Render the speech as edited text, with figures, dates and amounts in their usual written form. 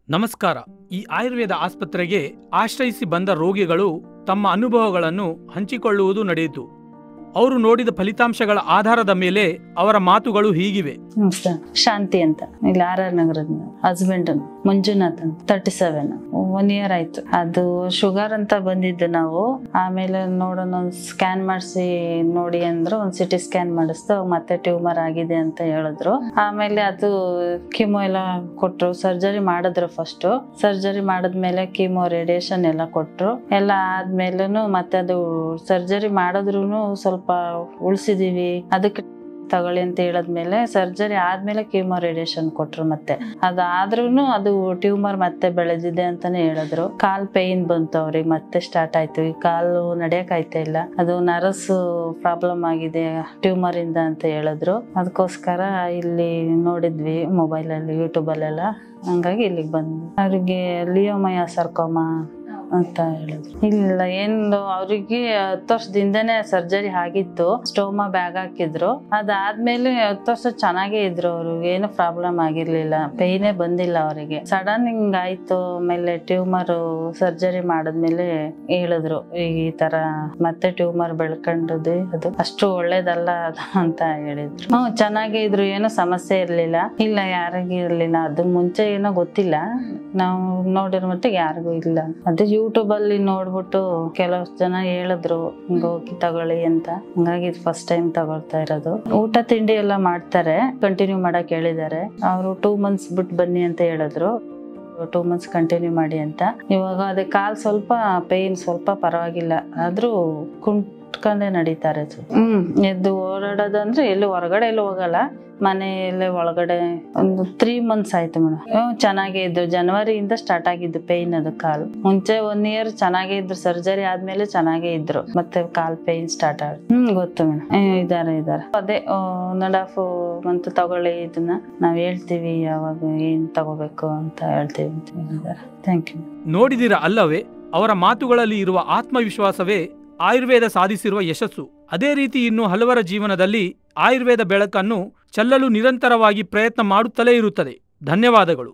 ನಮಸ್ಕಾರ. ಈ ಆಯುರ್ವೇದ ಆಸ್ಪತ್ರೆಗೆ ಆಶ್ರಯಿಸಿ ಬಂದ ರೋಗಿಗಳು ತಮ್ಮ ಅನುಭವಗಳನ್ನು ಹಂಚಿಕೊಳ್ಳುವುದು ನಡೆಯಿತು. ಅವರು ನೋಡಿದ ಫಲಿತಾಂಶಗಳ ಆಧಾರದ ಮೇಲೆ ಅವರ ಮಾತುಗಳು ಹೀಗಿವೆ. ನಮಸ್ತೆ, ಶಾಂತಿ ಅಂತ, ಇಲ್ಲಿ RR ನಗರದ ಹಸ್ಬೆಂಡ್ ಮಂಜುನಾಥ್ ಅಂತ, 37 1 year ಆಯ್ತು. ಅದು ಶುಗರ್ ಅಂತ ಬಂದಿದ್ದು ನಾವು. ಆಮೇಲೆ ನೋಡೋಣ ಸ್ಕ್ಯಾನ್ ಮಾಡಿಸಿ ನೋಡಿ ಅಂದ್ರು. ಒಂದು CT ಸ್ಕ್ಯಾನ್ ಮಾಡಿಸ್ತು, ಮತ್ತೆ ಟ್ಯೂಮರ್ ಆಗಿದೆ ಅಂತ ಹೇಳಿದ್ರು. ಆಮೇಲೆ ಅದು ಕೀಮೋ ಎಲ್ಲ ಕೊಟ್ರು, ಸರ್ಜರಿ ಮಾಡಿದ್ರು. ಫಸ್ಟ್ ಸರ್ಜರಿ ಮಾಡಿದ್ಮೇಲೆ ಕೀಮೋ ರೇಡಿಯೇಷನ್ ಎಲ್ಲ ಕೊಟ್ರು. ಎಲ್ಲ ಆದ್ಮೇಲೂ ಮತ್ತೆ ಅದು ಸರ್ಜರಿ ಮಾಡಿದ್ರು ಸ್ವಲ್ಪ ಉಳಿಸಿದೀವಿ, ಅದಕ್ಕೆ ತಗೊಳ್ಳಿ ಅಂತ ಹೇಳದ್ಮೇಲೆ ಸರ್ಜರಿ ಆದ್ಮೇಲೆ ಕೀಮೋ ರೇಡಿಯೇಷನ್ ಕೊಟ್ರು. ಮತ್ತೆ ಅದಾದ್ರೂ ಅದು ಟ್ಯೂಮರ್ ಮತ್ತೆ ಬೆಳೆದಿದೆ ಅಂತಾನೆ ಹೇಳಿದ್ರು. ಕಾಲ್ ಪೇನ್ ಬಂತು ಅವ್ರಿಗೆ, ಮತ್ತೆ ಸ್ಟಾರ್ಟ್ ಆಯ್ತು. ಈ ಕಾಲು ನಡಿಯಕ್ ಆಯ್ತಾ ಇಲ್ಲ, ಅದು ನರ್ವ್ಸ್ ಪ್ರಾಬ್ಲಮ್ ಆಗಿದೆ ಟ್ಯೂಮರ್ ಇಂದ ಅಂತ ಹೇಳಿದ್ರು. ಅದಕ್ಕೋಸ್ಕರ ಇಲ್ಲಿ ನೋಡಿದ್ವಿ ಮೊಬೈಲ್ ಅಲ್ಲಿ, ಯೂಟ್ಯೂಬ್ ಅಲ್ಲೆಲ್ಲ. ಹಂಗಾಗಿ ಇಲ್ಲಿಗೆ ಬಂದ್ವಿ. ಅವ್ರಿಗೆ ಲಿಯೋಮಯ ಸರ್ಕೋಮಾ ಅಂತ ಹೇಳಿದ್ರು. ಇಲ್ಲ, ಏನು ಅವ್ರಿಗೆ 10 ವರ್ಷದಿಂದನೇ ಸರ್ಜರಿ ಆಗಿತ್ತು. ಸ್ಟೋಮಾ ಬ್ಯಾಗ್ ಹಾಕಿದ್ರು. ಅದಾದ್ಮೇಲೆ 10 ವರ್ಷ ಚೆನ್ನಾಗೇ ಇದ್ರು. ಅವ್ರು ಏನು ಪ್ರಾಬ್ಲಮ್ ಆಗಿರ್ಲಿಲ್ಲ, ಪೇಯ್ನೇ ಬಂದಿಲ್ಲ ಅವರಿಗೆ. ಸಡನ್ ಹಿಂಗ್ ಆಯ್ತು. ಆಮೇಲೆ ಟ್ಯೂಮರ್ ಸರ್ಜರಿ ಮಾಡಿದ್ಮೇಲೆ ಹೇಳಿದ್ರು, ಈ ತರ ಮತ್ತೆ ಟ್ಯೂಮರ್ ಬೆಳ್ಕೊಂಡದೆ, ಅದು ಅಷ್ಟು ಒಳ್ಳೇದಲ್ಲ ಅಂತ ಹೇಳಿದ್ರು. ಚೆನ್ನಾಗೇ ಇದ್ರು, ಏನು ಸಮಸ್ಯೆ ಇರ್ಲಿಲ್ಲ. ಇಲ್ಲ, ಯಾರಿಗೂ ಇರ್ಲಿಲ್ಲ. ಅದು ಮುಂಚೆ ಏನೋ ಗೊತ್ತಿಲ್ಲ, ನಾವು ನೋಡಿರೋ ಮಟ್ಟಿಗೆ ಯಾರಿಗೂ ಇಲ್ಲ. ಅದು ಯೂಟ್ಯೂಬ್ ಅಲ್ಲಿ ನೋಡ್ಬಿಟ್ಟು ಕೆಲವಷ್ಟು ಜನ ಹೇಳಿದ್ರು ಹಿಂಗ ಹೋಗಿ ತಗೊಳ್ಳಿ ಅಂತ. ಹಂಗಾಗಿ ಫಸ್ಟ್ ಟೈಮ್ ತಗೊಳ್ತಾ ಇರೋದು. ಊಟ ತಿಂಡಿ ಎಲ್ಲ ಮಾಡ್ತಾರೆ, ಕಂಟಿನ್ಯೂ ಮಾಡಕ್ ಹೇಳಿದ್ದಾರೆ. ಅವರು 2 months ಬಿಟ್ಟು ಬನ್ನಿ ಅಂತ ಹೇಳಿದ್ರು. 2 months ಕಂಟಿನ್ಯೂ ಮಾಡಿ ಅಂತ. ಇವಾಗ ಅದೇ ಕಾಲ್ ಸ್ವಲ್ಪ ಪೇನ್, ಸ್ವಲ್ಪ ಪರವಾಗಿಲ್ಲ, ಆದ್ರೂ ಕುಂಟ್ಕೊಂಡೇ ನಡೀತಾರೆ. ಎದ್ದು ಓಡಾಡೋದಂದ್ರೆ ಎಲ್ಲೂ ಹೊರಗಡೆ ಎಲ್ಲೂ ಹೋಗಲ್ಲ, ಮನೆಯಲ್ಲೇ ಒಳಗಡೆ. ಒಂದು 3 months ಆಯ್ತು ಮೇಡಮ್. ಚೆನ್ನಾಗೇ ಇದ್ರು. ಜನವರಿಯಿಂದ ಸ್ಟಾರ್ಟ್ ಆಗಿದ್ದು ಪೇಯ್ನ್. ಅದು ಕಾಲು ಮುಂಚೆ 1 year ಚೆನ್ನಾಗೇ ಇದ್ರು, ಸರ್ಜರಿ ಆದ್ಮೇಲೆ ಚೆನ್ನಾಗೇ ಇದ್ರು. ಮತ್ತೆ ಕಾಲ್ ಪೇಯ್ನ್ ಸ್ಟಾರ್ಟ್ ಆಯ್ತು. ಗೊತ್ತು ಮೇಡಮ್, ಇದಾರೆ. ಅದೇ 1.5 month ತಗೊಳ್ಳಿ, ಇದನ್ನ ನಾವ್ ಹೇಳ್ತೀವಿ ಯಾವಾಗ ಏನ್ ತಗೋಬೇಕು ಅಂತ ಹೇಳ್ತೀವಿ ಅಂತ ಹೇಳಿದ್ದಾರೆ. Thank you. ನೋಡಿದಿರ ಅಲ್ಲವೇ, ಅವರ ಮಾತುಗಳಲ್ಲಿ ಇರುವ ಆತ್ಮವಿಶ್ವಾಸವೇ ಆಯುರ್ವೇದ ಸಾಧಿಸಿರುವ ಯಶಸ್ಸು. ಅದೇ ರೀತಿ ಇನ್ನು ಹಲವರ ಜೀವನದಲ್ಲಿ ಆಯುರ್ವೇದ ಬೆಳಕನ್ನು ಚೆಲ್ಲಲು ನಿರಂತರವಾಗಿ ಪ್ರಯತ್ನ ಮಾಡುತ್ತಲೇ ಇರುತ್ತದೆ. ಧನ್ಯವಾದಗಳು.